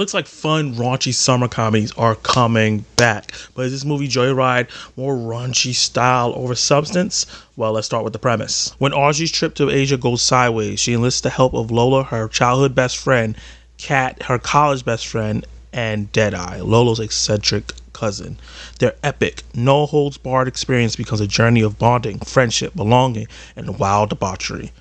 looks like fun, raunchy summer comedies are coming back. But is this movie Joyride more raunchy style over substance? Well, let's start with the premise. When Audrey's trip to Asia goes sideways, she enlists the help of Lolo, her childhood best friend, Kat, her college best friend, and Deadeye, Lolo's eccentric cousin. Their epic, no-holds-barred experience becomes a journey of bonding, friendship, belonging, and wild debauchery.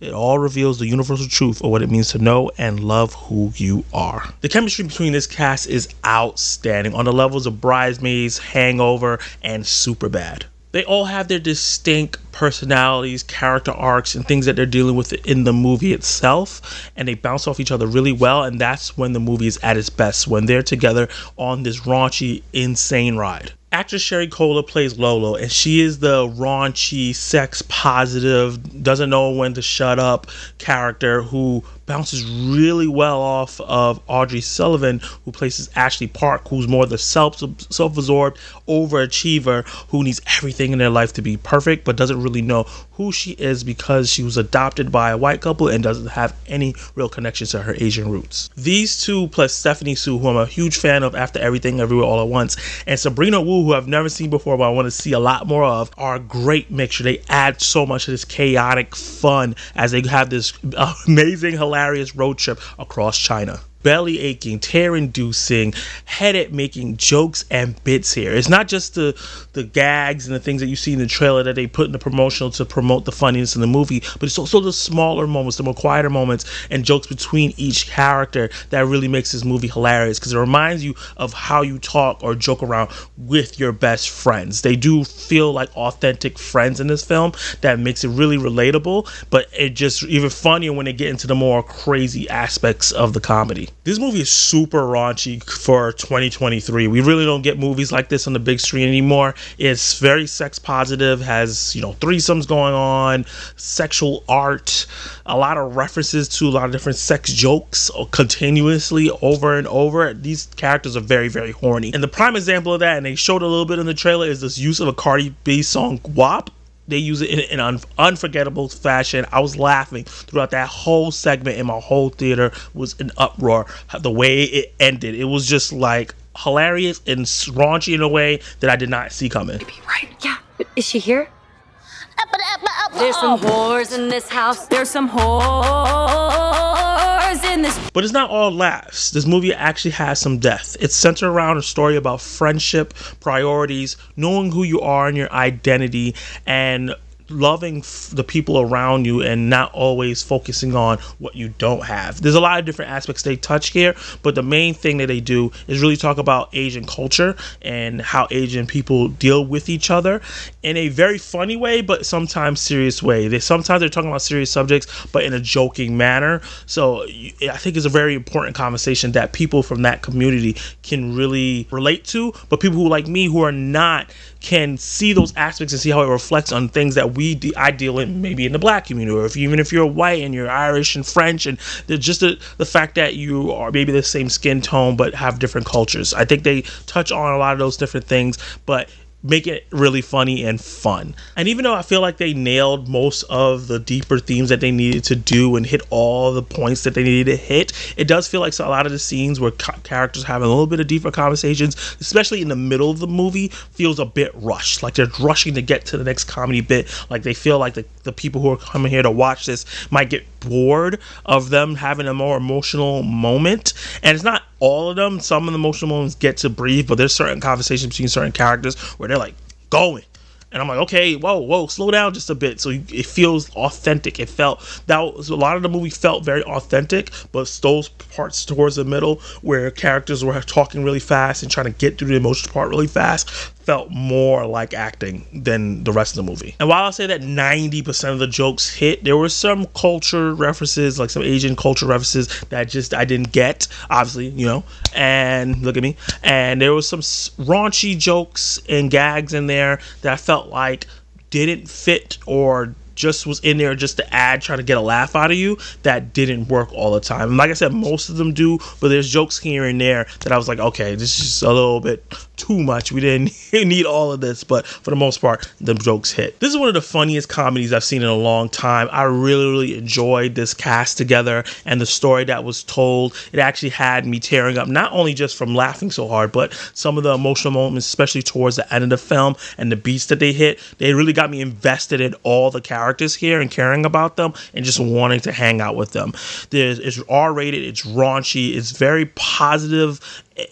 It all reveals the universal truth of what it means to know and love who you are. The chemistry between this cast is outstanding on the levels of Bridesmaids, Hangover, and Superbad. They all have their distinct personalities, character arcs, and things that they're dealing with in the movie itself, and they bounce off each other really well, and that's when the movie is at its best, when they're together on this raunchy, insane ride. Actress Sherry Cola plays Lolo, and she is the raunchy, sex positive, doesn't know when to shut up character who bounces really well off of Audrey Sullivan, who plays Ashley Park, who's more the self-absorbed overachiever who needs everything in their life to be perfect, but doesn't really know who she is because she was adopted by a white couple and doesn't have any real connection to her Asian roots. These two, plus Stephanie Sue, who I'm a huge fan of after Everything Everywhere All at Once, and Sabrina Wu, who I've never seen before but I want to see a lot more of, are a great mixture. They add so much of this chaotic fun as they have this amazing, hilarious road trip across China. Belly aching, tear inducing, headache making jokes and bits here. It's not just the gags and the things that you see in the trailer that they put in the promotional to promote the funniness in the movie, but it's also the smaller moments, the more quieter moments and jokes between each character that really makes this movie hilarious, because it reminds you of how you talk or joke around with your best friends. They do feel like authentic friends in this film that makes it really relatable, but it just even funnier when they get into the more crazy aspects of the comedy. This movie is super raunchy for 2023. We really don't get movies like this on the big screen anymore. It's very sex positive, has, threesomes going on, sexual art, a lot of references to a lot of different sex jokes continuously over and over. These characters are very, very horny. And the prime example of that, and they showed a little bit in the trailer, is this use of a Cardi B song, WAP. They use it in an unforgettable fashion. I was laughing throughout that whole segment, and my whole theater was in uproar. The way it ended, it was just like hilarious and raunchy in a way that I did not see coming. Maybe, right? Yeah. But is she here? There's some whores in this house. There's some whores in this. But it's not all laughs. This movie actually has some depth. It's centered around a story about friendship, priorities, knowing who you are and your identity, and loving the people around you and not always focusing on what you don't have. There's a lot of different aspects they touch here, but the main thing that they do is really talk about Asian culture and how Asian people deal with each other in a very funny way, but sometimes serious way. Sometimes they're talking about serious subjects, but in a joking manner. So I think it's a very important conversation that people from that community can really relate to, but people who like me who are not can see those aspects and see how it reflects on things that I deal in, maybe in the black community, or even if you're white and you're Irish and French, and just the fact that you are maybe the same skin tone but have different cultures. I think they touch on a lot of those different things, but make it really funny and fun. And even though I feel like they nailed most of the deeper themes that they needed to do and hit all the points that they needed to hit, it does feel like a lot of the scenes where characters having a little bit of deeper conversations, especially in the middle of the movie, feels a bit rushed. Like they're rushing to get to the next comedy bit. Like they feel like the people who are coming here to watch this might get bored of them having a more emotional moment. And it's not all of them. Some of the emotional moments get to breathe, but there's certain conversations between certain characters where they're like going, and I'm like, okay, whoa, slow down just a bit. So it feels authentic. It felt that was a lot of the movie felt very authentic, but those parts towards the middle where characters were talking really fast and trying to get through the emotional part really fast felt more like acting than the rest of the movie. And while I say that 90% of the jokes hit, there were some culture references, like some Asian culture references that I didn't get, obviously, and look at me. And there was some raunchy jokes and gags in there that I felt like didn't fit or just was in there just to add, trying to get a laugh out of you, that didn't work all the time. And like I said, most of them do, but there's jokes here and there that I was like, okay, this is a little bit too much. We didn't need all of this, but for the most part, the jokes hit. This is one of the funniest comedies I've seen in a long time. I really enjoyed this cast together and the story that was told. It actually had me tearing up, not only just from laughing so hard, but some of the emotional moments, especially towards the end of the film and the beats that they hit. They really got me invested in all the characters here and caring about them and just wanting to hang out with them. It's R-rated, it's raunchy, it's very positive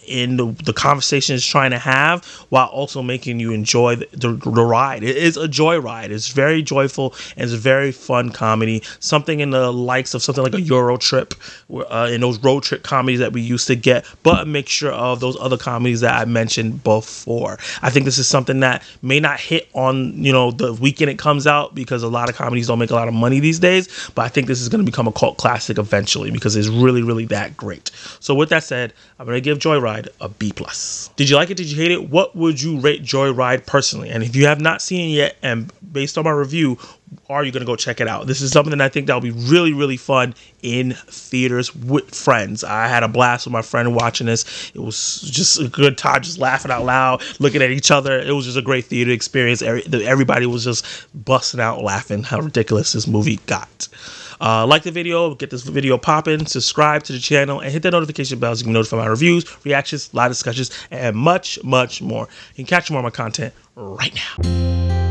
in the conversation it's trying to have, while also making you enjoy the ride. It is a joyride. It's very joyful and it's a very fun comedy. Something in the likes of something like a Euro Trip, in those road trip comedies that we used to get, but a mixture of those other comedies that I mentioned before. I think this is something that may not hit on, the weekend it comes out, because a lot of comedies don't make a lot of money these days, but I think this is going to become a cult classic eventually because it's really that great. So with that said, I'm going to give Joyride a B+. Did you like it? Did you hate it? What would you rate Joyride personally? And if you have not seen it yet, and based on my review, are you going to go check it out? This is something that I think that'll be really fun in theaters with friends. I had a blast with my friend watching this. It was just a good time, just laughing out loud, looking at each other. It was just a great theater experience. Everybody was just busting out laughing how ridiculous this movie got. Like the video, get this video popping, subscribe to the channel, and hit that notification bell so you can be notified of my reviews, reactions, live discussions, and much more. You can catch more of my content right now.